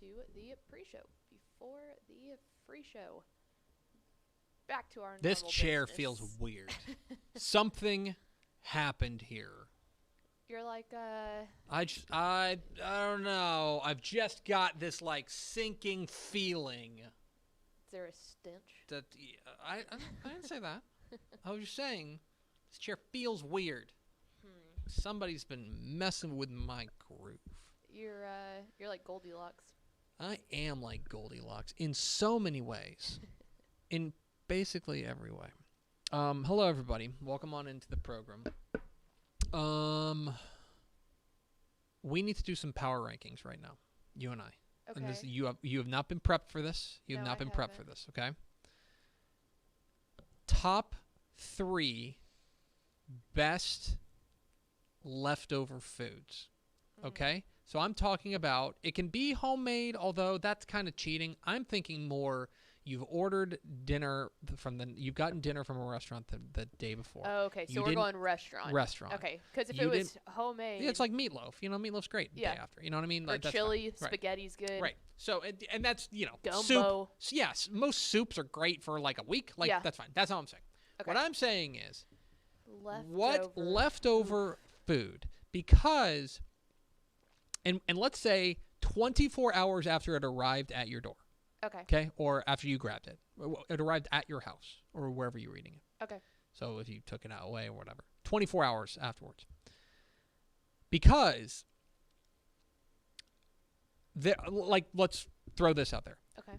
to the pre-show. Before the free show. Back to our This normal chair business. feels weird. Something happened here. You're like, I don't know. I've just got this like sinking feeling. is there a stench? That I didn't say that. I was just saying this chair feels weird. Somebody's been messing with my groove. You're like Goldilocks. I am like Goldilocks in so many ways. In basically every way. Hello everybody. Welcome on into the program. We need to do some power rankings right now. You and I. Okay. And this, you have not been prepped for this. You have No, not I been prepped haven't. for this, okay? Top 3 best leftover foods. Okay? So I'm talking about, it can be homemade, although that's kind of cheating. I'm thinking more, you've ordered dinner you've gotten dinner from a restaurant the day before. Oh, okay. So You we're didn't- going restaurant. Restaurant. Okay. Because if You it was homemade. Yeah, it's like meatloaf. You know, meatloaf's great Yeah. day after. You know what I mean? Or Like, that's chili, fine. spaghetti's good. Right. So, and that's, Gumbo. soup. Yes, most soups are great for like a week. Like, Yeah. that's fine. That's all I'm saying. Okay. What I'm saying is, Leftover. what leftover food? Because, and let's say 24 hours after it arrived at your door, Okay. okay? Or after you grabbed it. It arrived at your house or wherever you're eating it. Okay. So if you took it out away or whatever. 24 hours afterwards. Because, let's throw this out there. Okay.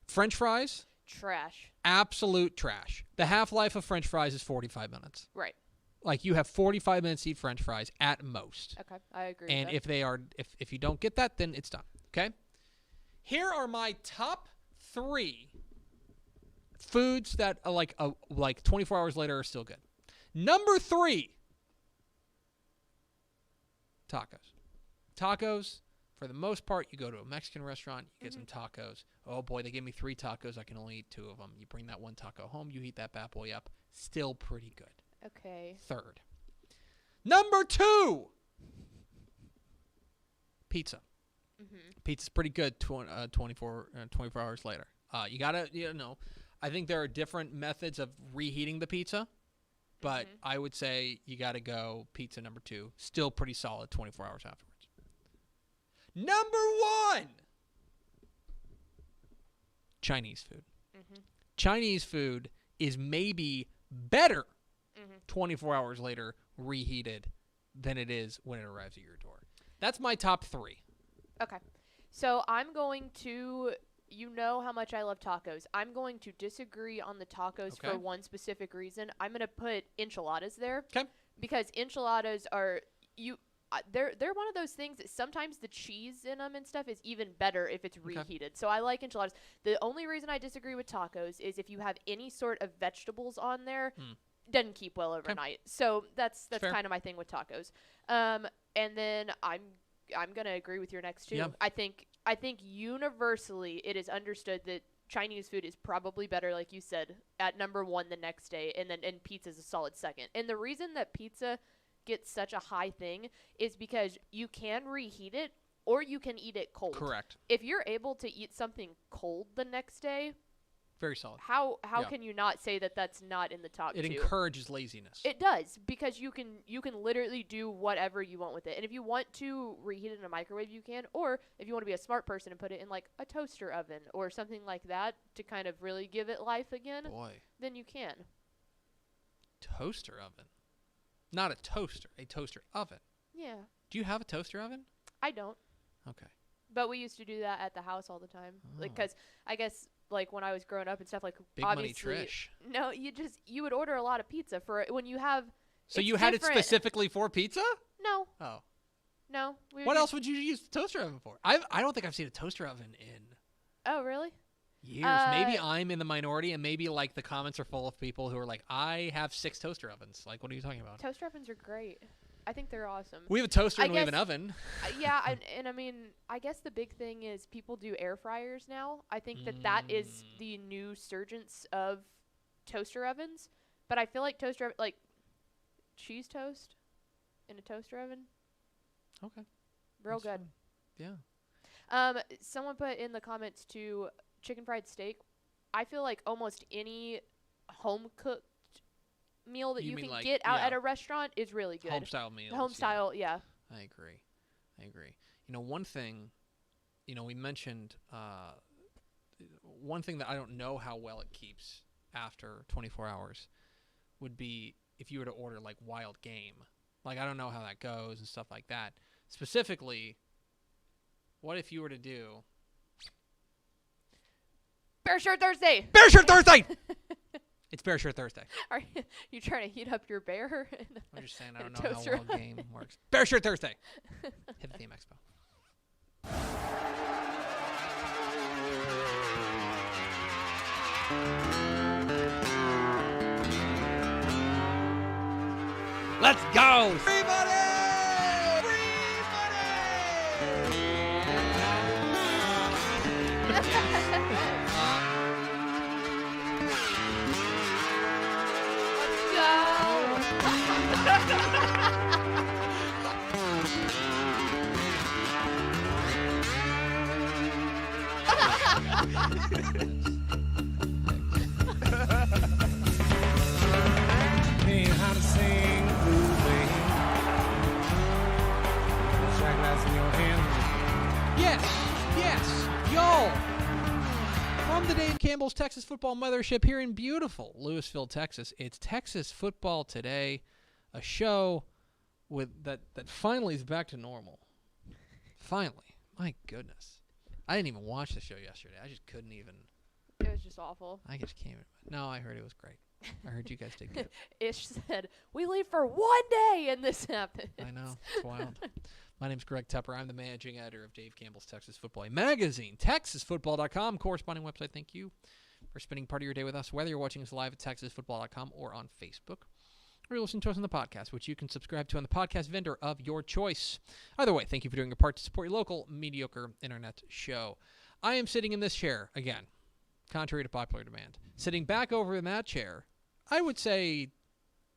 French fries, Trash. absolute trash. The half-life of French fries is 45 minutes. Right. Like, you have 45 minutes to eat French fries at most. Okay. I agree. And with if you don't get that, then it's done. Okay? Here are my top 3 foods that are like 24 hours later are still good. Number 3, tacos. Tacos, for the most part, you go to a Mexican restaurant, you get some tacos. Oh boy, they gave me 3 tacos. I can only eat 2 of them. You bring that one taco home, you heat that bad boy up. Still pretty good. that. Okay. Third. Number 2, pizza. Pizza's pretty good 24 hours later. You got to, I think there are different methods of reheating the pizza, but I would say you got to go pizza number 2. Still pretty solid 24 hours afterwards. Number 1, Chinese food. Chinese food is maybe better 24 hours later reheated than it is when it arrives at your door. That's my top 3. Okay. So I'm going to, you know how much I love tacos. I'm going to disagree on the tacos Okay. for one specific reason. I'm going to put enchiladas there. Okay. Because enchiladas are, they're one of those things that sometimes the cheese in them and stuff is even better if it's reheated. So I like enchiladas. The only reason I disagree with tacos is if you have any sort of vegetables on there, doesn't keep well overnight. So that's Fair. kind of my thing with tacos. And then I'm gonna agree with your next 2. Yeah. I think universally it is understood that Chinese food is probably better, like you said, at number 1 the next day, and pizza is a solid second. And the reason that pizza gets such a high thing is because you can reheat it or you can eat it cold. Correct. If you're able to eat something cold the next day, Very solid. how Yeah. can you not say that that's not in the top 2? It encourages laziness. It does, because you can literally do whatever you want with it. And if you want to reheat it in a microwave, you can. Or if you want to be a smart person and put it in like a toaster oven or something like that to kind of really give it life again, Boy. then you can. Toaster oven. Not a toaster, a toaster oven. Yeah. Do you have a toaster oven? I don't. Okay. But we used to do that at the house all the time. Like, 'cause I guess like when I was growing up and stuff, like Big money obviously Trish. No, you would order a lot of pizza for when you have. So it's you had different. it specifically for pizza? No, Oh. no. We What would else would you use the toaster oven for? I don't think I've seen a toaster oven in Oh, really? years. Maybe I'm in the minority, and maybe like the comments are full of people who are like, I have 6 toaster ovens. Like, what are you talking about? Toaster ovens are great. I think they're awesome. We have a toaster I and we have an guess- oven. Yeah, and I mean, I guess the big thing is people do air fryers now. I think that is the new surgence of toaster ovens. But I feel like like cheese toast in a toaster oven, Okay. real That's good. fine. Yeah. Someone put in the comments to chicken fried steak. I feel like almost any home cooked meal that You you mean can like- get out yeah. at a restaurant is really good. Home style meals. Home yeah. style, yeah. I agree. One thing, we mentioned one thing that I don't know how well it keeps after 24 hours would be if you were to order like wild game. Like I don't know how that goes and stuff like that. Specifically, what if you were to do Bear Shirt Thursday. Bear Shirt Thursday? It's Bear Shirt Thursday. Are you trying to heat up your bear? I'm just saying I In don't a know how toaster well game works. Bear Shirt Thursday. Hit the theme expo. Let's go! Free money! Ain't how to sing the blues, baby. Shot glass in your hand. Yes, y'all. From the Dave Campbell's Texas Football Mothership here in beautiful Louisville, Texas, it's Texas Football Today, a show with that finally is back to normal. Finally, my goodness, I didn't even watch the show yesterday. I just couldn't even. It was just awful. I just can't. No, I heard it was great. I heard you guys did good. Ish said, we leave for 1 day and this happened. I know. It's wild. My name's Greg Tepper. I'm the managing editor of Dave Campbell's Texas Football magazine, TexasFootball.com, corresponding website. Thank you for spending part of your day with us, whether you're watching us live at TexasFootball.com or on Facebook, or you listen to us on the podcast, which you can subscribe to on the podcast vendor of your choice. Either way, thank you for doing your part to support your local mediocre internet show. I am sitting in this chair, again, contrary to popular demand. Sitting back over in that chair, I would say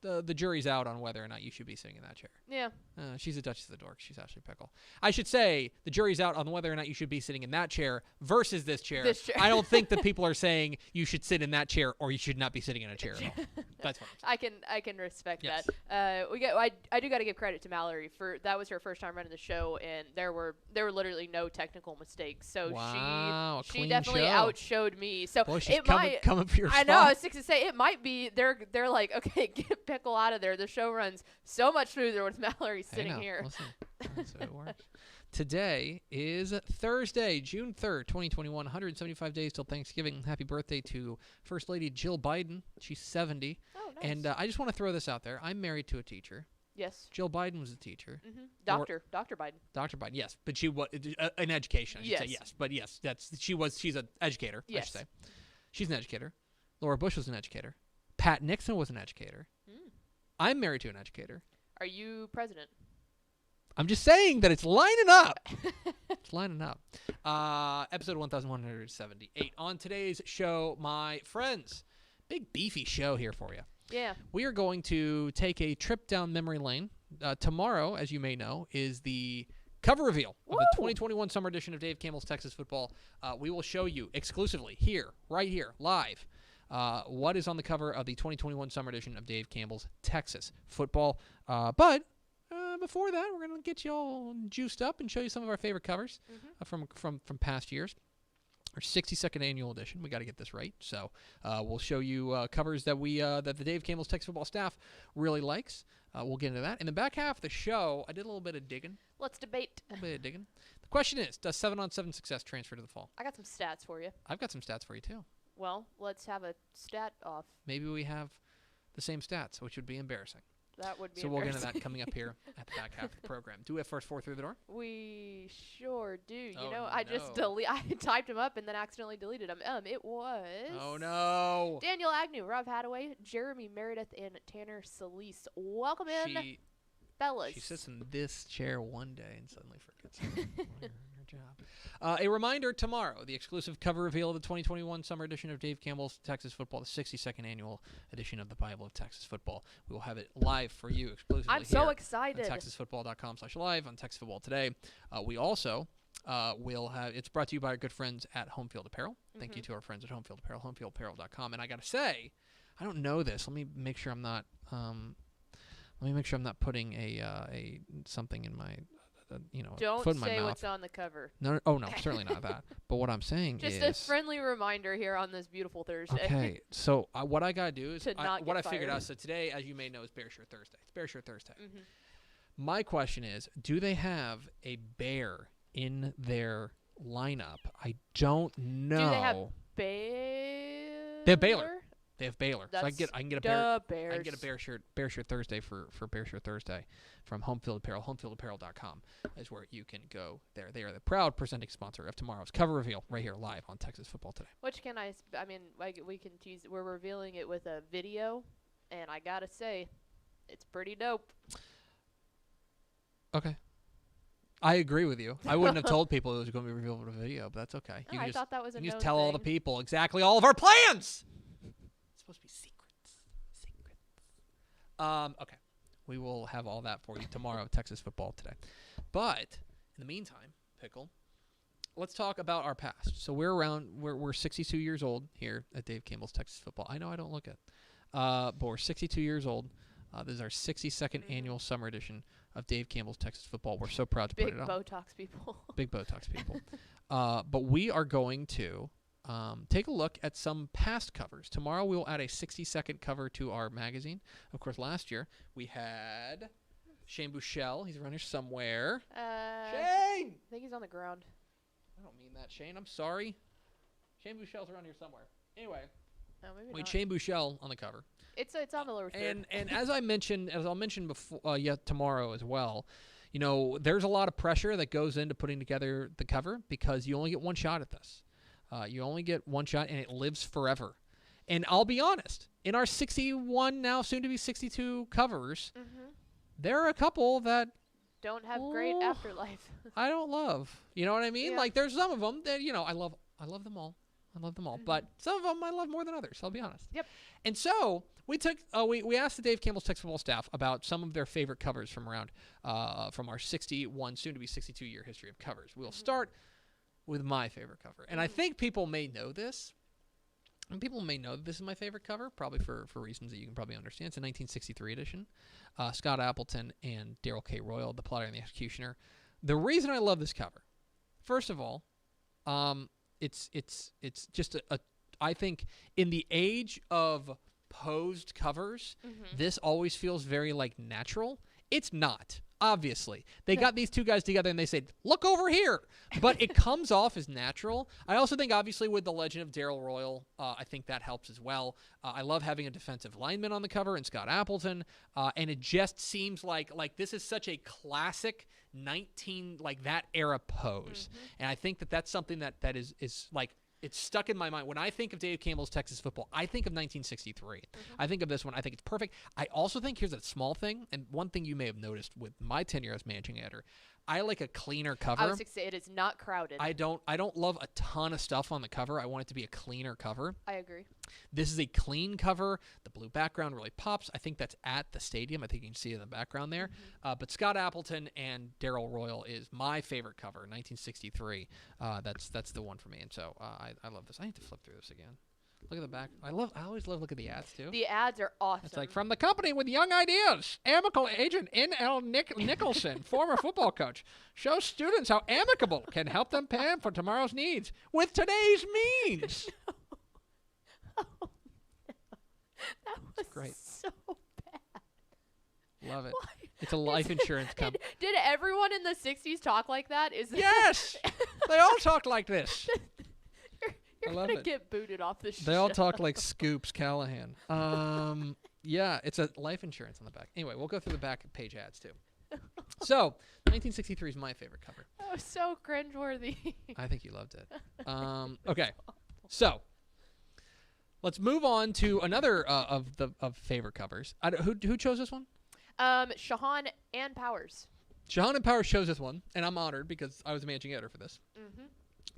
the jury's out on whether or not you should be sitting in that chair. Yeah. She's a Duchess of the Dork. She's Ashley Pickle. I should say the jury's out on whether or not you should be sitting in that chair versus this chair. This chair. I don't think that people are saying you should sit in that chair or you should not be sitting in a chair at all. That's what I'm saying. I can respect Yes. that. I do got to give credit to Mallory for that was her first time running the show, and there were literally no technical mistakes. So Wow, a she clean definitely show. outshowed me. So Boy, she's it might. coming for your I spot. know. I was going to say it might be. They're like, okay, get Pickle out of there. The show runs so much smoother with Mallory I sitting know. here. Listen, that's how it works. Today is Thursday, June 3rd, 2021. 175 days till Thanksgiving. Happy birthday to First Lady Jill Biden. She's 70. Oh, nice. And I just want to throw this out there. I'm married to a teacher. yes. Jill Biden was a teacher. Dr. Biden. Dr. Biden, yes, but she was in education. I should say Yes. yes, but yes, she's an educator. I Yes. should say she's an educator. Laura Bush was an educator. Pat Nixon was an educator. I'm married to an educator. Are you president? I'm just saying that it's lining up. It's lining up. Episode 1178. On today's show, my friends, big beefy show here for you. Yeah. We are going to take a trip down memory lane. Tomorrow, as you may know, is the cover reveal of the 2021 summer edition of Dave Campbell's Texas Football. We will show you exclusively here, right here, live, what is on the cover of the 2021 summer edition of Dave Campbell's Texas Football. But before that, we're going to get you all juiced up and show you some of our favorite covers from past years. Our 62nd annual edition. We got to get this right. So we'll show you covers that that the Dave Campbell's Texas Football staff really likes. We'll get into that. In the back half of the show, I did a little bit of digging. Let's debate. A little bit of digging. The question is, does 7-on-7 success transfer to the fall? I got some stats for you. I've got some stats for you, too. Well, let's have a stat off. Maybe we have the same stats, which would be embarrassing. That would be So we'll get into embarrassing. that coming up here at the back half of the program. Do we have first four through the door? We sure do. You Oh, know, I just no. I typed them up and then accidentally deleted them. It was. Oh, no. Daniel Agnew, Rob Hadaway, Jeremy Meredith, and Tanner Solis. Welcome in, fellas. She sits in this chair one day and suddenly forgets her job. A reminder, tomorrow, the exclusive cover reveal of the 2021 summer edition of Dave Campbell's Texas Football, the 62nd annual edition of the Bible of Texas Football. We will have it live for you exclusively I'm so here excited. on TexasFootball.com/live on Texas Football Today. We also we'll have. It's brought to you by our good friends at Home Field Apparel. Thank Mm-hmm. you to our friends at Home Field Apparel, homefieldapparel.com. And I gotta say, I don't know this. Let me make sure I'm not. Let me make sure I'm not putting a something in my, Don't foot in my say mouth. what's on the cover. No, oh no, certainly not that. But what I'm saying Just is, a friendly reminder here on this beautiful Thursday. okay. So what I gotta do is, To not what I get figured fired. out. So today, as you may know, is Bear Shirt Thursday. It's Bear Shirt Thursday. Mhm. My question is, do they have a bear in their lineup? I don't know. Do they have Baylor? They have Baylor. They have Baylor. So I That's can get a bear. Bears. I can get a Bear Shirt Thursday for Bear Shirt Thursday from Home Field Apparel. Homefieldapparel.com is where you can go there. They are the proud presenting sponsor of tomorrow's cover reveal right here live on Texas Football Today. Which can I mean, we can tease. We're revealing it with a video, and I gotta say, it's pretty dope. Okay. I agree with you. I wouldn't have told people it was going to be revealed with a video, but that's okay. Oh, I thought that was a you can known just tell all the thing. people exactly all of our plans. It's supposed to be secrets. Okay. We will have all that for you tomorrow at Texas Football Today. But in the meantime, Pickle, let's talk about our past. So we're 62 years old here at Dave Campbell's Texas Football. I know I don't look it. But we're 62 years old. This is our 62nd annual summer edition of Dave Campbell's Texas Football. We're so proud to Big put it on. Botox people. Big Botox people. But we are going to take a look at some past covers. Tomorrow we will add a 60-second cover to our magazine. Of course, last year we had Shane Buechele. He's around here somewhere. I Shane! think he's on the ground. I don't mean that, Shane. I'm sorry. Shane Buechele's around here somewhere. Anyway, No, maybe we had not. Shane Buechele on the cover. It's on the lower third. And as I'll mention before, tomorrow as well, there's a lot of pressure that goes into putting together the cover because you only get one shot at this. You only get one shot, and it lives forever. And I'll be honest, in our 61 now, soon to be 62 covers, there are a couple that Don't have great Oh. afterlife. I don't love. You know what I mean? Yeah. Like there's some of them that I love them all. I love them all, but some of them I love more than others. I'll be honest. Yep. And so we took we asked the Dave Campbell's Texas Football staff about some of their favorite covers from around from our 61 soon to be 62 year history of covers. We'll start with my favorite cover, and I think people may know this. And people may know that this is my favorite cover, probably for reasons that you can probably understand. It's a 1963 edition. Scott Appleton and Darrell K. Royal, the plotter and the executioner. The reason I love this cover, first of all, it's just I think in the age of posed covers, this always feels very like natural. It's not. Obviously, they got these two guys together and they said, "Look over here," but it comes off as natural. I also think, obviously, with the legend of Darrell Royal, I think that helps as well. I love having a defensive lineman on the cover and Scott Appleton, and it just seems like this is such a classic that era pose, and I think that's something that is like. It's stuck in my mind. When I think of Dave Campbell's Texas Football, I think of 1963. I think of this one. I think it's perfect. I also think here's a small thing, and one thing you may have noticed with my tenure as managing editor, I like a cleaner cover. I was going to say it is not crowded. I don't love a ton of stuff on the cover. I want it to be a cleaner cover. I agree. This is a clean cover. The blue background really pops. I think that's at the stadium. I think you can see it in the background there. But Scott Appleton and Darrell Royal is my favorite cover, 1963. That's the one for me. And so I love this. I need to flip through this again. Look at the back. I always love looking at the ads too. The ads are awesome. It's like, from the company with young ideas, Amical agent N.L. Nicholson, former football coach, shows students how Amicable can help them plan for tomorrow's needs with today's means. That was great. so bad. Love it. Why? It's a life insurance company. Did everyone in the 60s talk like that? Yes! They all talk like this. You're I love gonna it. get booted off the show. They all talk like Scoops Callahan. Yeah, it's a life insurance on the back. Anyway, we'll go through the back page ads too. So, 1963 is my favorite cover. That was so cringeworthy. I think you loved it. Okay, so let's move on to another of favorite covers. Who chose this one? Shahan and Powers. Shahan and Powers chose this one, and I'm honored because I was the managing editor for this. Mm-hmm.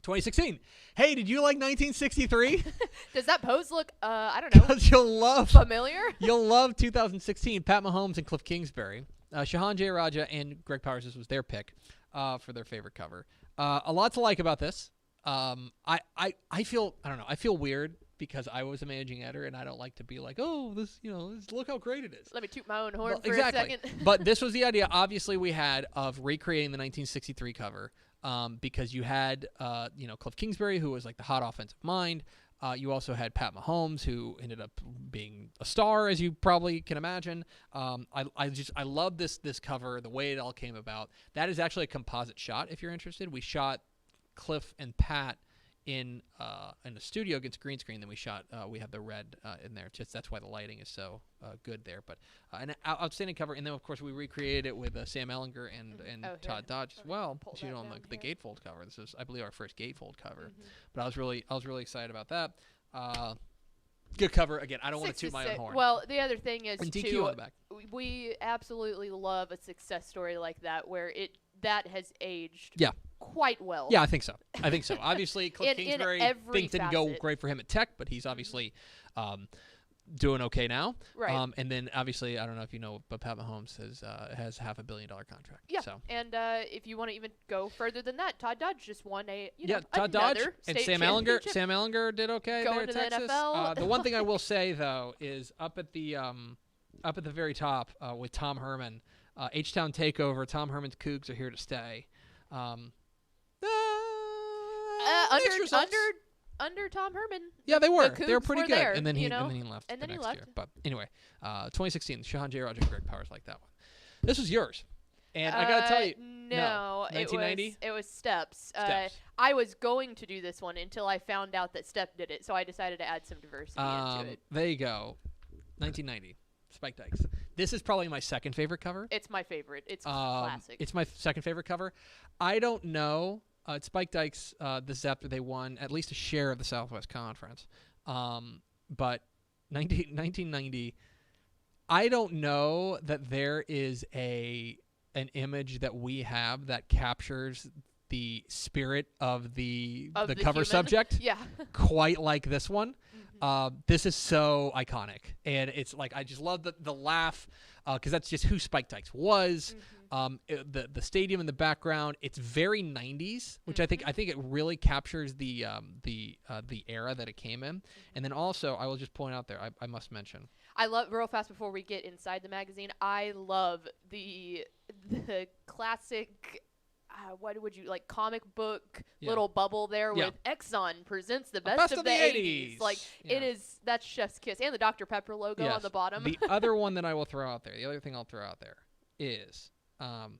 2016. Hey, did you like 1963? Does that pose look, I don't know, Because you'll familiar? love 2016. Pat Mahomes and Cliff Kingsbury. Shahan J. Raja and Greg Powers, this was their pick for their favorite cover. A lot to like about this. I feel I don't know. I feel weird because I was a managing editor and I don't like to be like, oh, look how great it is. Let me toot my own horn Well, for exactly. a second. But this was the idea, obviously, we had of recreating the 1963 cover because you had, Cliff Kingsbury, who was like the hot offensive mind. You also had Pat Mahomes, who ended up being a star, as you probably can imagine. I love this cover, the way it all came about. That is actually a composite shot, if you're interested. We shot Cliff and Pat in the studio against green screen. Then we have the red in there. Just that's why the lighting is so good there. But an outstanding cover. And then of course we recreated it with Sam Ellinger and Todd Dodge as well. You know, on the gatefold cover. This is, I believe, our first gatefold cover. But I was really excited about that. Good cover. Again, I don't want to toot my own horn. Well, the other thing is and DQ too, on the back. we absolutely love a success story like that where that has aged quite well. Yeah, I think so. Obviously, Cliff in Kingsbury, every things didn't go facet. great for him at Tech, but he's obviously doing okay now. Right. And then, obviously, I don't know if you know, but Pat Mahomes has $500 million contract. Yeah. So. And if you want to even go further than that, Todd Dodge just won Todd Dodge and state Sam Ellinger. championship. Sam Ellinger did okay Going there to at the Texas. NFL. The one thing I will say though is up at the very top with Tom Herman, H-Town Takeover. Tom Herman's Cougs are here to stay. Mixed results. Under Tom Herman. Yeah, they were. The They were Cougs pretty were good. there, and then he left. And the then he next left. year. But anyway, 2016, Shahan J. Rogers, Greg Powers like that one. This was yours. And I got to tell you. No, 1990? It was Steps. Steps. I was going to do this one until I found out that Step did it, so I decided to add some diversity into it. There you go. 1990. Spike Dykes. This is probably my second favorite cover. It's my favorite. It's classic. It's my second favorite cover. I don't know. Spike Dykes, this is after they won at least a share of the Southwest Conference. But 1990, I don't know that there is an image that we have that captures the spirit of the cover human. subject Yeah. quite like this one. This is so iconic, and it's like I just love the laugh because that's just who Spike Dykes was. The stadium in the background, it's very 90s, which I think it really captures the era that it came in. And then also I will just point out there, I must mention, I love, real fast before we get inside the magazine, I love the classic, what would you like, comic book little bubble there with Exxon presents the best of the 80s. Like that's Chef's Kiss, and the Dr. Pepper logo on the bottom. The other one that I will throw out there, the other thing I'll throw out there is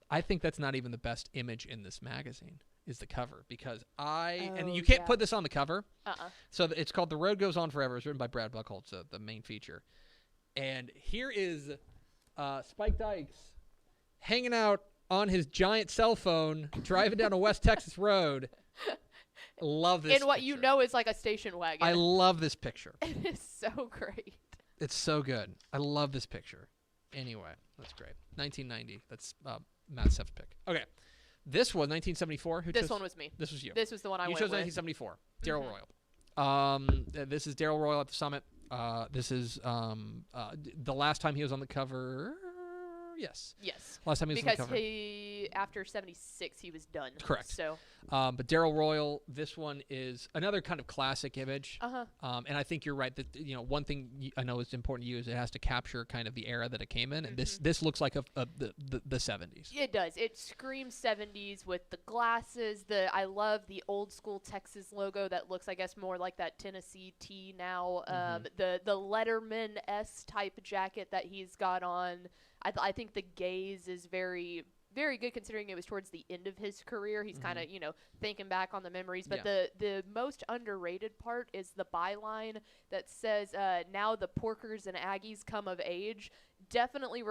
I think that's not even the best image in this magazine is the cover because and you can't put this on the cover. So it's called The Road Goes On Forever. It's written by Brad Buchholz, the main feature. And here is Spike Dykes hanging out on his giant cell phone, driving down a West Texas road. Love this in what picture. you know is like a station wagon. I love this picture. It is so great. It's so good. I love this picture. Anyway, that's great. 1990. That's Matt Seff's pick. Okay. This was 1974. This one was me. This was you. This was the one I You went chose with. 1974. Darrell Royal. This is Darrell Royal at the Summit. This is the last time he was on the cover. Yes. Last time he was on the cover. Because after 76, he was done. Correct. So. But Darrell Royal, this one is another kind of classic image. And I think you're right that one thing I know is important to you is it has to capture kind of the era that it came in, and this looks like the 70s. It does. It screams 70s with the glasses. I love the old school Texas logo that looks, I guess, more like that Tennessee T now. The Letterman S type jacket that he's got on. I think the gaze is very, very good considering it was towards the end of his career. He's kind of, thinking back on the memories. But the most underrated part is the byline that says, now the Porkers and Aggies come of age. Definitely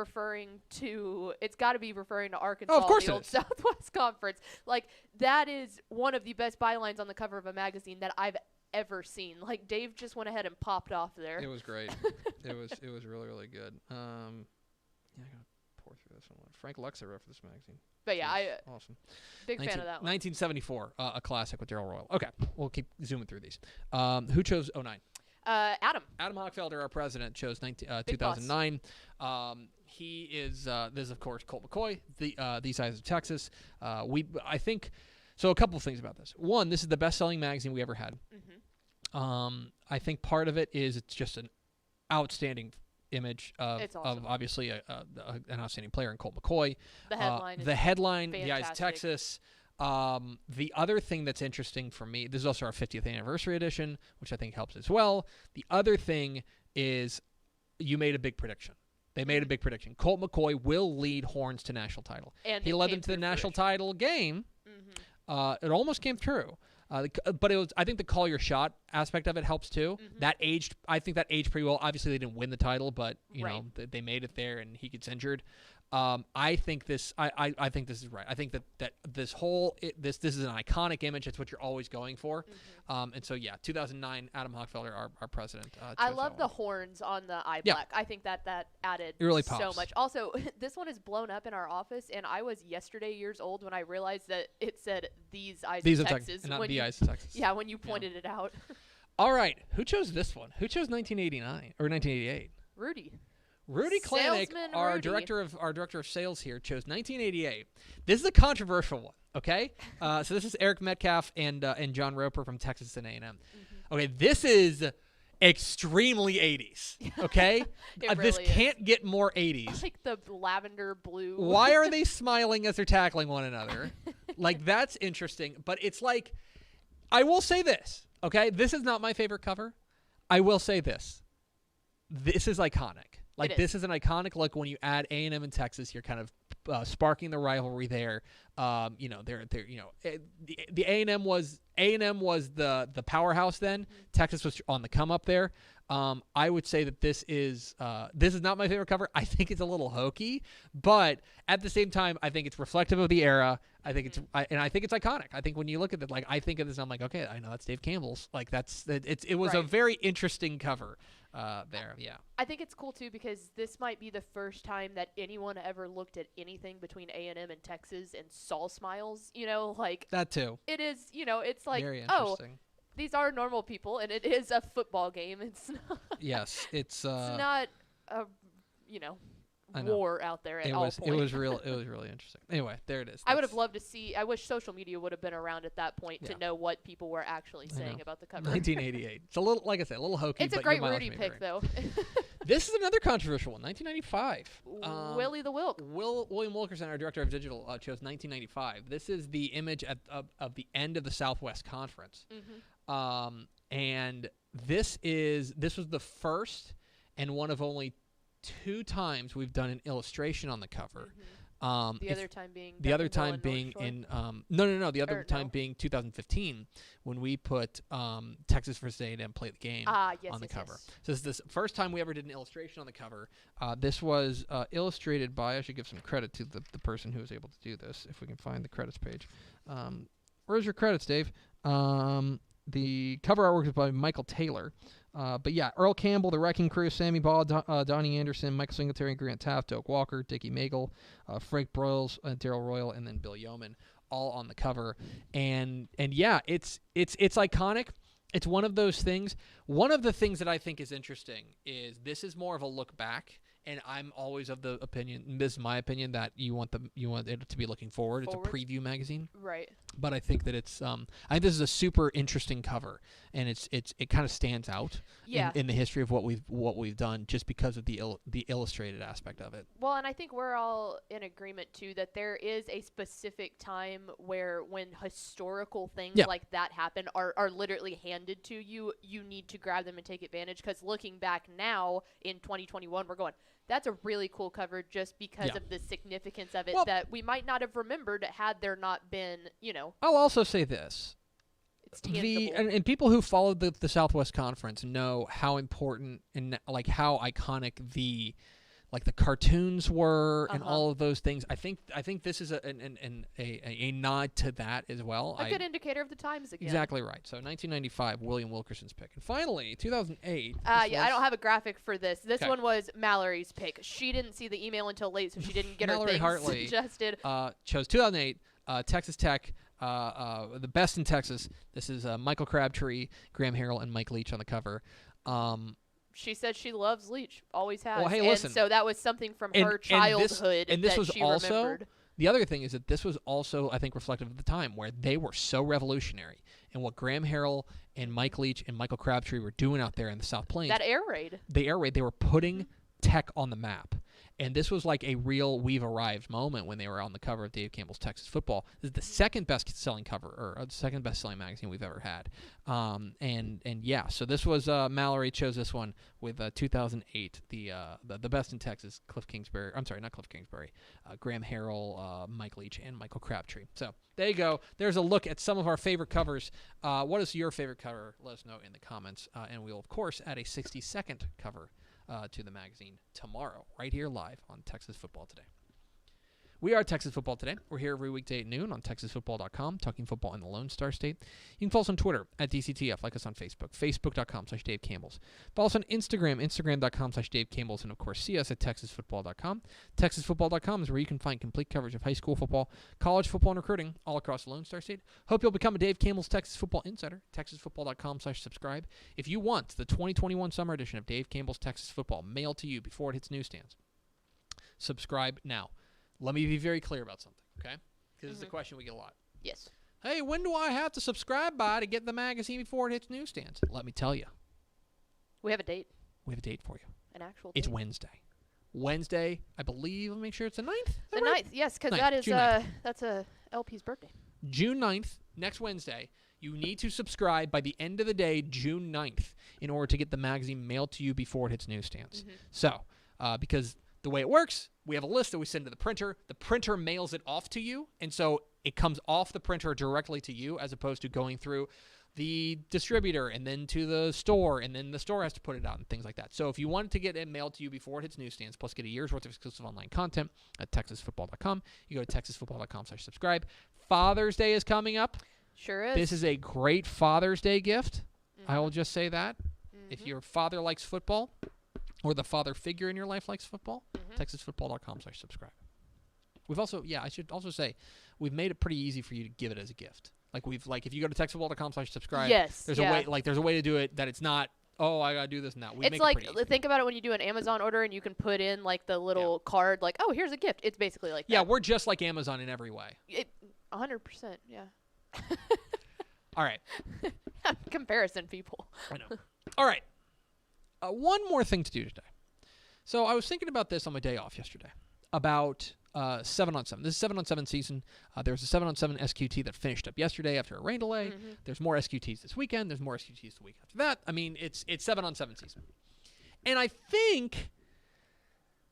it's got to be referring to Arkansas, of course the old Southwest Conference. Like, that is one of the best bylines on the cover of a magazine that I've ever seen. Like, Dave just went ahead and popped off there. It was great. it was really, really good. Yeah, I gotta pour through this one. Frank Luxer wrote for this magazine. But yeah, awesome. Big fan of that one. 1974, a classic with Darrell Royal. Okay, we'll keep zooming through these. Who chose 09? Adam Hochfelder, our president, chose 2009. He is this is of course Colt McCoy, These Eyes of Texas. I think So a couple of things about this. One, this is the best-selling magazine we ever had. Mm-hmm. I think part of it is it's just an outstanding image It's awesome. of obviously an outstanding player in Colt McCoy. The headline. The headline, the Eyes of fantastic. Texas. The other thing that's interesting for me, this is also our 50th anniversary edition, which I think helps as well. The other thing is you made a big prediction. They made a big prediction. Colt McCoy will lead Horns to national title. And He it led came them to the through national fruition. title game. Mm-hmm. It almost came true. But it was, I think the call your shot aspect of it helps too. Mhm. I think that aged pretty well. Obviously, they didn't win the title, but you Right. know they made it there, and he gets injured. I think this. I think this is right. I think that this whole this is an iconic image. It's what you're always going for. And so yeah, 2009, Adam Hochfelder, our president. I chose love that the one. horns on the eye Yeah. black. I think that added It really so pops. much. Also, this one is blown up in our office, and I was yesterday years old when I realized that it said "These Eyes These of are Texas." and not when the you- Eyes of Texas. Yeah, when you pointed it out. All right, who chose this one? Who chose 1989 or 1988? Rudy. Rudy Klanik, Salesman our Rudy. director of sales here, chose 1988. This is a controversial one. Okay, so this is Eric Metcalf and John Roper from Texas and A&M. Okay, this is extremely 80s. Okay, It this really is. can't get more 80s. Like the lavender blue. Why are they smiling as they're tackling one another? Like that's interesting, but it's like I will say this. Okay, this is not my favorite cover. I will say this. This is iconic. Like It this is an iconic look when you add A&M and Texas. You're kind of sparking the rivalry there. You know, they're you know the A&M was the powerhouse then. Texas was on the come up there. I would say that this is not my favorite cover. I think it's a little hokey, but at the same time, I think it's reflective of the era. I think I think it's iconic. I think when you look at it, like I think of this, I'm like, okay, I know that's Dave Campbell's. Like it was a Right. very interesting cover there. Yeah. I think it's cool too because this might be the first time that anyone ever looked at anything between A&M and Texas and saw smiles. You know, like That too. it is. You know, it's like Very oh, interesting. these are normal people, and it is a football game. It's not. Yes, it's It's not a I know. war out there at it all was points. really interesting. Anyway, there it is. I would have That's loved to see. I wish social media would have been around at that point Yeah. to know what people were actually I saying know. about the cover. 1988. It's a little, like I said, a little hokey. It's a but great your mileage Rudy may pick, vary. though. This is another controversial one. 1995. Willie the Wilk. William Wilkerson, our director of digital, chose 1995. This is the image of the end of the Southwest Conference. And this was the first and one of only 2 times we've done an illustration on the cover. The If- other time being. the other Duncanville time and being North Shore. in no the other Or time no. being 2015 when we put Texas versus A&M play the game Yes, on the yes, cover. yes. So this is the first time we ever did an illustration on the cover. This was illustrated by, I should give some credit to the person who was able to do this, if we can find the credits page. Where's your credits, Dave? The cover artwork is by Michael Taylor. But yeah, Earl Campbell, The Wrecking Crew, Sammy Baugh, Donnie Anderson, Michael Singletary, Grant Taft, Doak Walker, Dickie Magel, Frank Broyles, Daryl Royal, and then Bill Yeoman, all on the cover. And yeah, it's iconic. It's one of those things. One of the things that I think is interesting is this is more of a look back. And I'm always of the opinion, this is my opinion, that you want it to be looking forward. It's a preview magazine. Right. But I think that it's I think this is a super interesting cover, and it kind of stands out Yeah. in the history of what we've done just because of the illustrated aspect of it. Well, and I think we're all in agreement too that there is a specific time where when historical things Yeah. like that happen are literally handed to you, you need to grab them and take advantage. Because looking back now in 2021, we're going, that's a really cool cover just because Yeah. of the significance of it Well- that we might not have remembered had there not been, I'll also say this. it's tangible. And people who followed the Southwest Conference know how important and like how iconic the cartoons were and all of those things. I think this is a nod to that as well. A good indicator of the times again. Exactly right. So 1995, William Wilkerson's pick, and finally 2008. I don't have a graphic for this. This Okay. one was Mallory's pick. She didn't see the email until late, so she didn't get Mallory her things Hartley, suggested. chose 2008, Texas Tech, the best in Texas. This is Michael Crabtree, Graham Harrell, and Mike Leach on the cover. She said she loves Leach, always has. Well, hey, and listen. so that was something from And- her and this- childhood and this that was she also remembered. The other thing is that this was also, I think, reflective of the time where they were so revolutionary. And what Graham Harrell and Mike Leach and Michael Crabtree were doing out there in the South Plains. That air raid. The air raid, they were putting Tech on the map. And this was like a real we've arrived moment when they were on the cover of Dave Campbell's Texas Football. This is the second best-selling cover, or the second best-selling magazine we've ever had. And yeah, so this was Mallory chose this one with 2008, the best in Texas, Cliff Kingsbury. I'm sorry, not Cliff Kingsbury. Graham Harrell, Mike Leach, and Michael Crabtree. So there you go. There's a look at some of our favorite covers. What is your favorite cover? Let us know in the comments, and we'll of course add a 60-second cover to the magazine tomorrow, right here live on Texas Football Today. We are Texas Football Today. We're here every weekday at noon on TexasFootball.com, talking football in the Lone Star State. You can follow us on Twitter at DCTF, like us on Facebook, Facebook.com/Dave Campbell's. Follow us on Instagram, Instagram.com/Dave Campbell's, and of course, see us at TexasFootball.com. TexasFootball.com is where you can find complete coverage of high school football, college football, and recruiting all across the Lone Star State. Hope you'll become a Dave Campbell's Texas Football Insider, TexasFootball.com/subscribe. If you want the 2021 summer edition of Dave Campbell's Texas Football mailed to you before it hits newsstands, subscribe now. Let me be very clear about something, okay? Because this is a question we get a lot. Yes. Hey, when do I have to subscribe by to get the magazine before it hits newsstands? Let me tell you. We have a date. We have a date for you. An actual It's date. Wednesday. Wednesday, I believe, let me make sure it's the 9th. Is The that right? 9th, yes, because 9th, that is June 9th. that's a LP's birthday. June 9th, next Wednesday, you need to subscribe by the end of the day, June 9th, in order to get the magazine mailed to you before it hits newsstands. So, because the way it works, we have a list that we send to the printer. The printer mails it off to you, and so it comes off the printer directly to you as opposed to going through the distributor and then to the store, and then the store has to put it out and things like that. So if you want to get it mailed to you before it hits newsstands, plus get a year's worth of exclusive online content at TexasFootball.com, you go to TexasFootball.com/subscribe. Father's Day is coming up. Sure is. This is a great Father's Day gift. I will just say that. If your father likes football, or the father figure in your life likes football, TexasFootball.com/subscribe. We've also, I should also say, we've made it pretty easy for you to give it as a gift. If you go to TexasFootball.com/subscribe, Yes, there's a way to do it that it's not, oh, I gotta do this and that. We it's make like, it pretty easy. think about it when you do an Amazon order and you can put in like the little card, like, oh, here's a gift. It's basically like Yeah, that. we're just like Amazon in every way. 100%, yeah. All right. Comparison, people. I know. All right. One more thing to do today. So I was thinking about this on my day off yesterday, about 7-on-7. This is 7-on-7 season. There was a 7-on-7 SQT that finished up yesterday after a rain delay. There's more SQTs this weekend. There's more SQTs the week after that. I mean, it's 7-on-7 season. And I think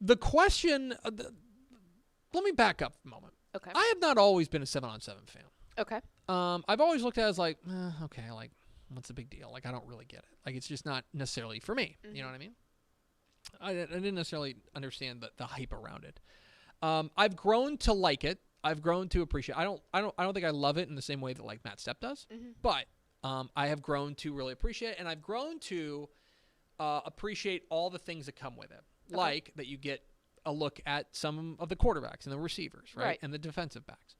the question, let me back up a moment. Okay. I have not always been a 7-on-7 fan. Okay. I've always looked at it as like, okay, like, what's the big deal? Like, I don't really get it. Like, it's just not necessarily for me. You know what I mean? I didn't necessarily understand the hype around it. I've grown to like it. I've grown to appreciate. I don't think I love it in the same way that like Matt Stepp does. But I have grown to really appreciate it, and I've grown to appreciate all the things that come with it, like that you get a look at some of the quarterbacks and the receivers, right? And the defensive backs.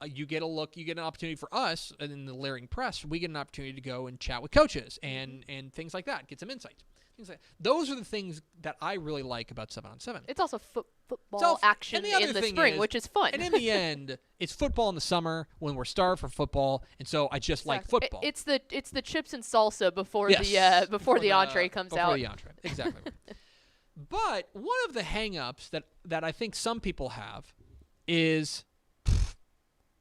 You get an opportunity for us in the Laring Press. We get an opportunity to go and chat with coaches and things like that, get some insights. Those are the things that I really like about 7-on-7. It's also football action in the spring, which is fun. And in the end, it's football in the summer when we're starved for football, and so I just like football. It's the chips and salsa before the entree comes out. Before the entree, exactly. Right. But one of the hang-ups that I think some people have is,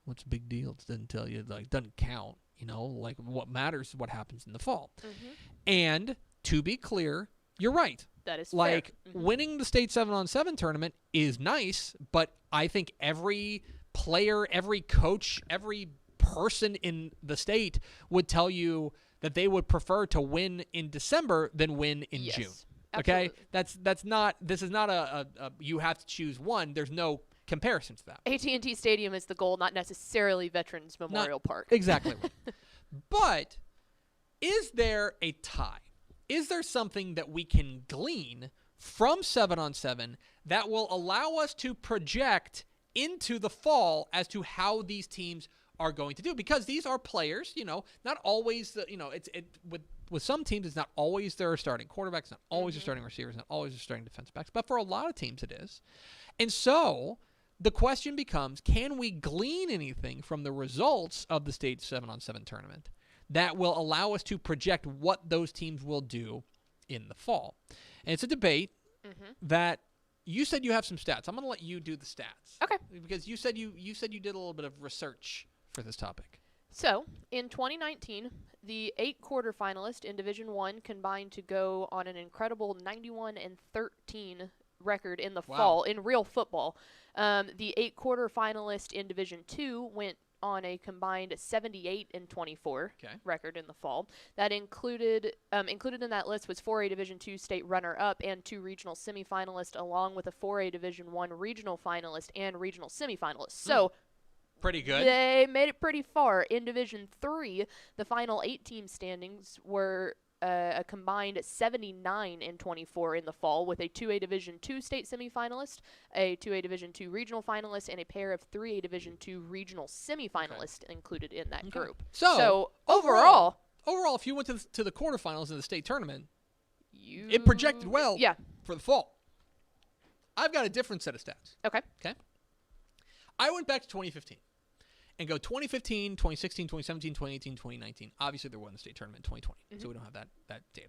what's the big deal? It doesn't tell you, like, doesn't count. You know, like what matters is what happens in the fall. And to be clear, you're right. That is like fair. winning the state 7-on-7 tournament is nice, but I think every player, every coach, every person in the state would tell you that they would prefer to win in December than win in June. Okay, absolutely. This is not a you have to choose one. There's no comparison to that. AT&T Stadium is the goal, not necessarily Veterans Memorial Park. Exactly. Right. But is there a tie? Is there something that we can glean from 7-on-7 that will allow us to project into the fall as to how these teams are going to do? Because these are players, not always, with some teams, it's not always their starting quarterbacks, not always their starting receivers, not always their starting defensive backs, but for a lot of teams it is. And so the question becomes, can we glean anything from the results of the state 7-on-7 tournament that will allow us to project what those teams will do in the fall? And it's a debate that you said you have some stats. I'm going to let you do the stats. Okay. Because you said you did a little bit of research for this topic. So, in 2019, the 8 quarterfinalists in Division 1 combined to go on an incredible 91-13 record in the fall in real football. The 8 quarterfinalists in Division 2 went on a combined 78-24 record in the fall. That included in that list was 4A Division 2 state runner-up and 2 regional semifinalists, along with a 4A Division 1 regional finalist and regional semifinalist. So, pretty good. They made it pretty far. In Division 3, the final 8-team standings were a combined 79-24 in the fall, with a 2A Division 2 state semifinalist, a 2A Division 2 regional finalist, and a pair of 3A Division 2 regional semifinalists included in that group. So overall, if you went to the quarterfinals in the state tournament, it projected well for the fall. I've got a different set of stats. Okay. I went back to 2015 and go 2015, 2016, 2017, 2018, 2019. Obviously, there wasn't a state tournament in 2020, so we don't have that data.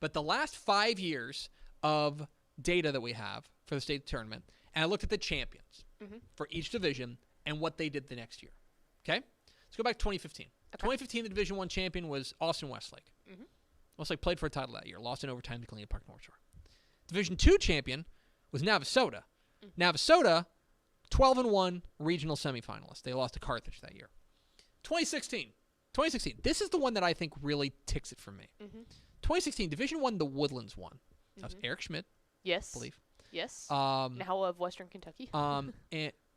But the last 5 years of data that we have for the state tournament, and I looked at the champions for each division and what they did the next year. Okay? Let's go back to 2015. 2015, the Division 1 champion was Austin Westlake. Westlake played for a title that year, lost in overtime to Galena Park North Shore. Division 2 champion was Navasota. Navasota, 12-1 regional semifinalist. They lost to Carthage that year. 2016. This is the one that I think really ticks it for me. 2016, Division 1, the Woodlands won. That was Eric Schmidt. Yes. I believe. Yes. Now of Western Kentucky. And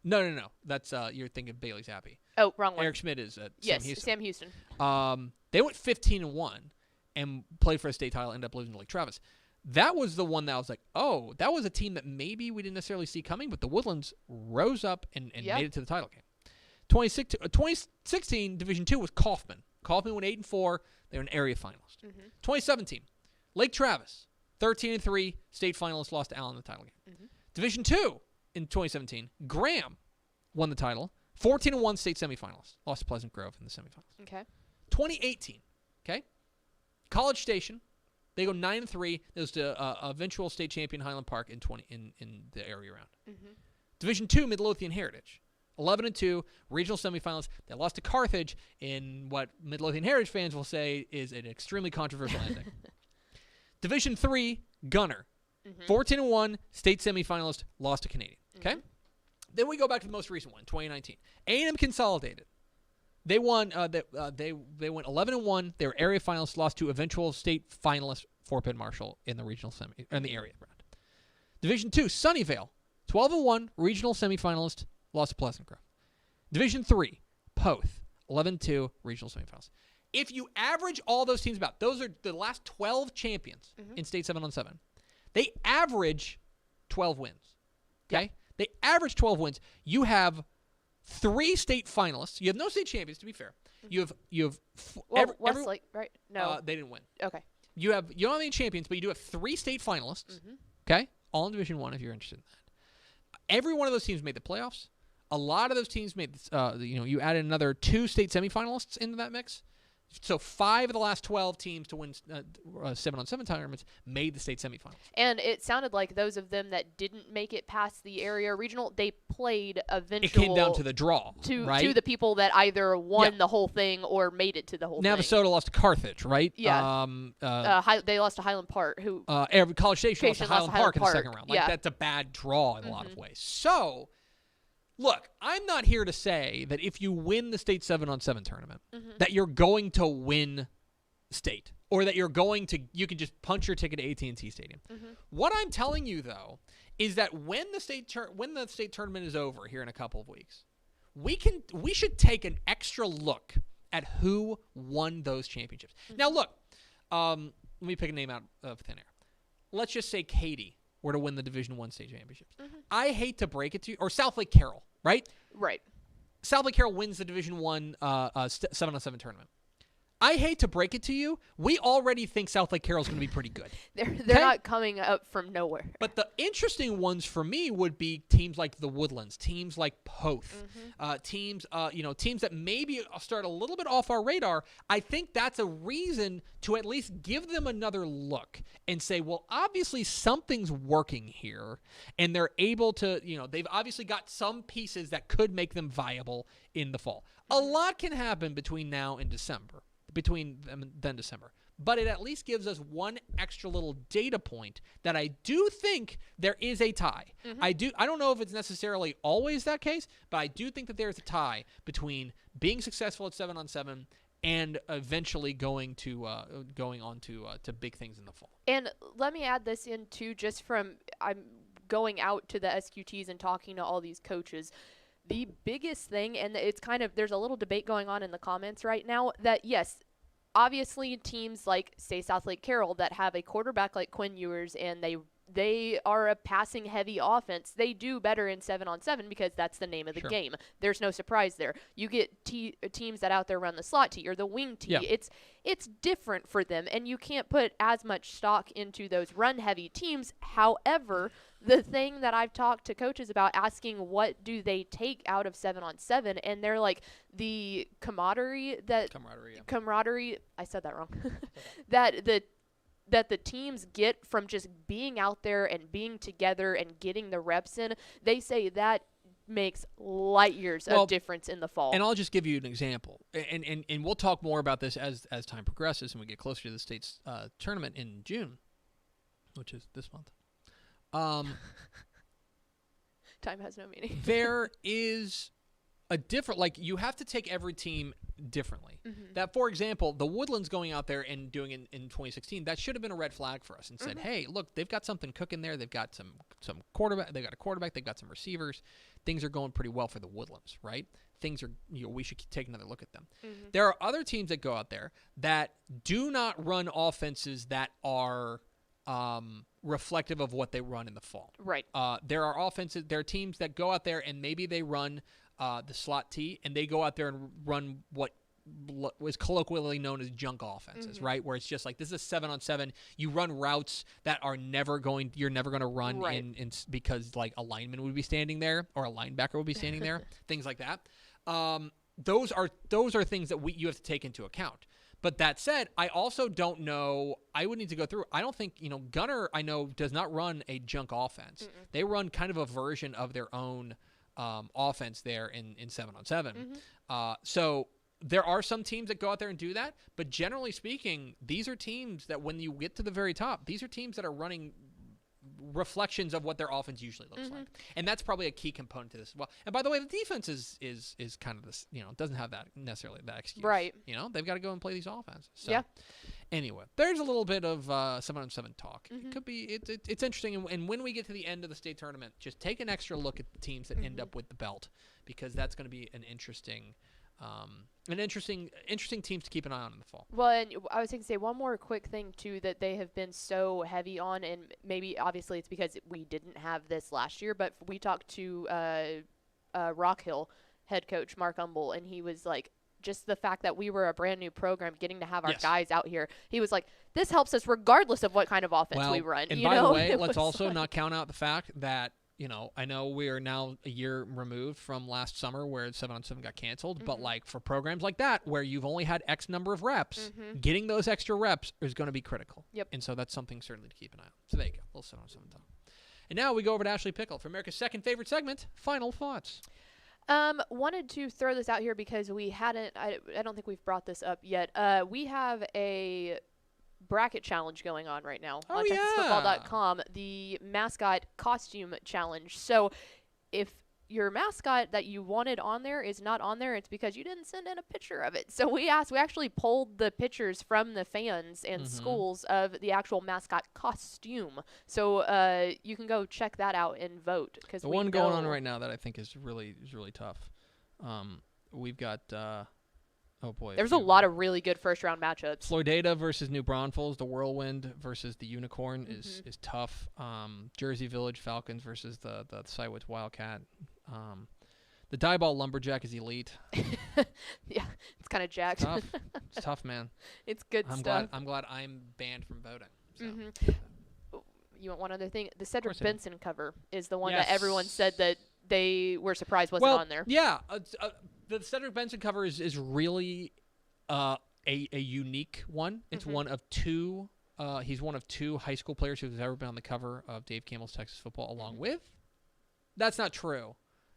no. That's you're thinking Bailey Zappi. Oh, wrong one. Eric Schmidt is at Sam Houston. Sam Houston. They went 15-1 and played for a state title, ended up losing to Lake Travis. That was the one that I was like, oh, that was a team that maybe we didn't necessarily see coming, but the Woodlands rose up and made it to the title game. 2016, Division 2 was Kaufman. Kaufman went 8-4. They were an area finalist. 2017, Lake Travis, 13-3, state finalist, lost to Allen in the title game. Division 2 in 2017, Graham won the title, 14-1 state semifinalist, lost to Pleasant Grove in the semifinals. Okay. 2018, College Station. They go 9-3. It was the eventual state champion Highland Park in the area round. Division 2, Midlothian Heritage, 11-2 regional semifinals. They lost to Carthage in what Midlothian Heritage fans will say is an extremely controversial ending. Division 3, Gunner, 14-1 state semifinalist, lost to Canadian. Okay. Then we go back to the most recent one, 2019. A&M Consolidated. They won. They went 11-1. They were area finalists, lost to eventual state finalist Fort Bend Marshall in the regional in the area round. Division 2, Sunnyvale, 12-1 regional semifinalist, lost to Pleasant Grove. Division 3, Poth, 11-2 regional semifinals. If you average all those teams about, those are the last 12 champions in state 7-on-7. They average 12 wins. Okay, they average 12 wins. You have 3 state finalists. You have no state champions, to be fair. You have Westlake, right? No, they didn't win. Okay. You don't have any champions, but you do have 3 state finalists. Okay, all in Division 1 if you're interested in that. Every one of those teams made the playoffs. A lot of those teams made. You added another 2 state semifinalists into that mix. So 5 of the last 12 teams to win 7-on-7 tournaments made the state semifinals. And it sounded like those of them that didn't make it past the area regional, they played eventually. It came down to the draw, right? To the people that either won the whole thing or made it to the whole thing. Navasota lost to Carthage, right? Yeah. They lost to Highland Park. College Station lost to Highland Park in the second round. Yeah. That's a bad draw in a lot of ways. So, look, I'm not here to say that if you win the state 7-on-7 tournament, that you're going to win state, or that you can just punch your ticket to AT&T Stadium. What I'm telling you, though, is that when the state tournament is over here in a couple of weeks, we should take an extra look at who won those championships. Now, look, let me pick a name out of thin air. Let's just say Katy were to win the Division 1 state championships. I hate to break it to you, or South Lake Carroll, right? Right. South Lake Carroll wins the Division 1 7-on-7 tournament. I hate to break it to you, we already think South Lake Carroll's going to be pretty good. They're Okay. not coming up from nowhere. But the interesting ones for me would be teams like the Woodlands, teams like Poth, teams that maybe start a little bit off our radar. I think that's a reason to at least give them another look and say, well, obviously something's working here, and they're able to, they've obviously got some pieces that could make them viable in the fall. A lot can happen between now and December, but it at least gives us one extra little data point that I do think there is a tie. I don't know if it's necessarily always that case, but I do think that there's a tie between being successful at 7-on-7 and eventually going on to big things in the fall. And let me add this in too, just from I'm going out to the SQTs and talking to all these coaches. The biggest thing, and it's kind of, there's a little debate going on in the comments right now, that yes, obviously teams like, say, South Lake Carroll that have a quarterback like Quinn Ewers and they are a passing heavy offense, they do better in 7-on-7 because that's the name of the Sure. game. There's no surprise there. You get teams that out there run the slot tee or the wing tee. Yeah. It's different for them, and you can't put as much stock into those run heavy teams. However, the thing that I've talked to coaches about, asking what do they take out of 7-on-7, and they're like, the camaraderie, I said that wrong, that the teams get from just being out there and being together and getting the reps in, they say that makes light years of difference in the fall. And I'll just give you an example, and we'll talk more about this as time progresses and we get closer to the state's tournament in June, which is this month. Time has no meaning. There is a different, you have to take every team differently. That, for example, the Woodlands going out there and doing in 2016, that should have been a red flag for us and said, hey, look, they've got something cooking there. They've got some quarterback. They got a quarterback. They've got some receivers. Things are going pretty well for the Woodlands, right? Things are, we should take another look at them. There are other teams that go out there that do not run offenses that are reflective of what they run in the fall. Right. There are teams that go out there and maybe they run the slot tee, and they go out there and run what was colloquially known as junk offenses, right? Where it's just like, this is a 7-on-7. You run routes that are you're never going to run in because like a lineman would be standing there or a linebacker would be standing there, things like that. Those are things that you have to take into account. But that said, I also don't know. I would need to go through. I don't think, Gunner, I know, does not run a junk offense. They run kind of a version of their own offense there in 7-on-7. So there are some teams that go out there and do that. But generally speaking, these are teams that when you get to the very top, these are teams that are running reflections of what their offense usually looks like. And that's probably a key component to this as well. And by the way, the defense is kind of this, doesn't have that necessarily that excuse. Right. They've got to go and play these offenses. So yeah. Anyway, there's a little bit of 7-on-7 talk. It could be, it's interesting. And when we get to the end of the state tournament, just take an extra look at the teams that end up with the belt, because that's going to be an interesting teams to keep an eye on in the fall. Well, and I was going to say one more quick thing too that they have been so heavy on, and maybe obviously it's because we didn't have this last year, but we talked to Rock Hill head coach Mark Humble, and he was like, just the fact that we were a brand new program, getting to have our guys out here, he was like, this helps us regardless of what kind of offense we run. And by the way, let's also not count out the fact that, I know we are now a year removed from last summer where 7-on-7 got canceled, but like for programs like that where you've only had X number of reps, getting those extra reps is going to be critical. Yep. And so that's something certainly to keep an eye on. So there you go, a little 7-on-7 talk. And now we go over to Ashley Pickle for America's second favorite segment, Final Thoughts. Wanted to throw this out here because we hadn't, I don't think we've brought this up yet. We have a bracket challenge going on right now on TexasFootball.com, the mascot costume challenge. So if your mascot that you wanted on there is not on there, it's because you didn't send in a picture of it. So we actually pulled the pictures from the fans and schools of the actual mascot costume. So you can go check that out and vote. The one going on right now that I think is really tough. We've got oh boy, there's a lot of really good first round matchups. Floydada versus New Braunfels, the Whirlwind versus the Unicorn is tough. Jersey Village Falcons versus the Cywitz Wildcat. The Dieball Lumberjack is elite. Yeah, it's kind of jacked. Tough. It's tough, man. It's good I'm stuff. glad I'm banned from voting. So. You want one other thing? The Cedric course I do. Benson cover is the one that everyone said Yes. that they were surprised wasn't on there. Yeah, the Cedric Benson cover is really a unique one. It's one of two. He's one of two high school players who's ever been on the cover of Dave Campbell's Texas Football, along with. That's not true.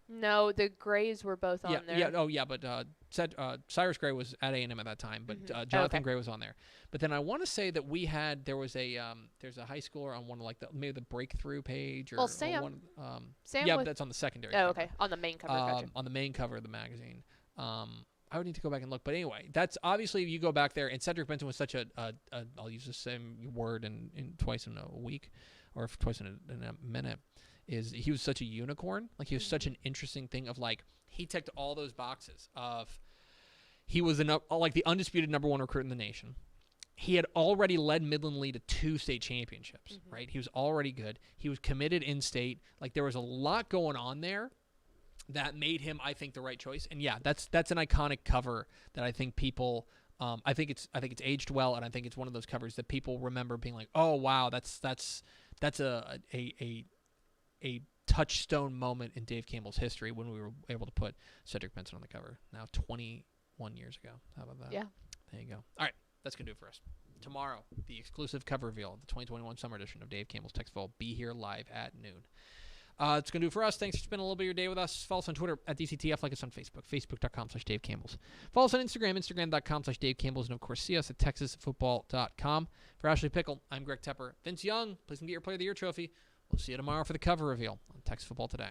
No, the Grays were both on there. Yeah. Oh, yeah. But Cyrus Gray was at A&M at that time, but Jonathan Gray was on there. But then I want to say that there's a high schooler on one of maybe the breakthrough page or Sam. or one. Sam yeah, with- that's on the secondary. Oh, cover. okay. On the main cover. Gotcha. On the main cover of the magazine. I would need to go back and look, but anyway, that's obviously you go back there, and Cedric Benson was such I'll use the same word in twice in a week, or twice in a minute. He was such a unicorn. Like, he was such an interesting thing of, like, he ticked all those boxes of he was the undisputed number one recruit in the nation. He had already led Midland Lee to 2 state championships, right? He was already good. He was committed in state. Like, there was a lot going on there that made him, I think, the right choice. And yeah, that's an iconic cover that I think people I think it's aged well, and I think it's one of those covers that people remember being like, "Oh, wow, that's a touchstone moment in Dave Campbell's history when we were able to put Cedric Benson on the cover." Now 21 years ago. How about that? Yeah. There you go. All right, that's going to do it for us. Tomorrow, the exclusive cover reveal of the 2021 summer edition of Dave Campbell's Texas Football. Be here live at noon. It's going to do it for us. Thanks for spending a little bit of your day with us. Follow us on Twitter at DCTF. Like us on Facebook, facebook.com/Dave Campbells. Follow us on Instagram, instagram.com/Dave Campbells. And, of course, see us at texasfootball.com. For Ashley Pickle, I'm Greg Tepper. Vince Young, please get your Player of the Year trophy. We'll see you tomorrow for the cover reveal on Texas Football Today.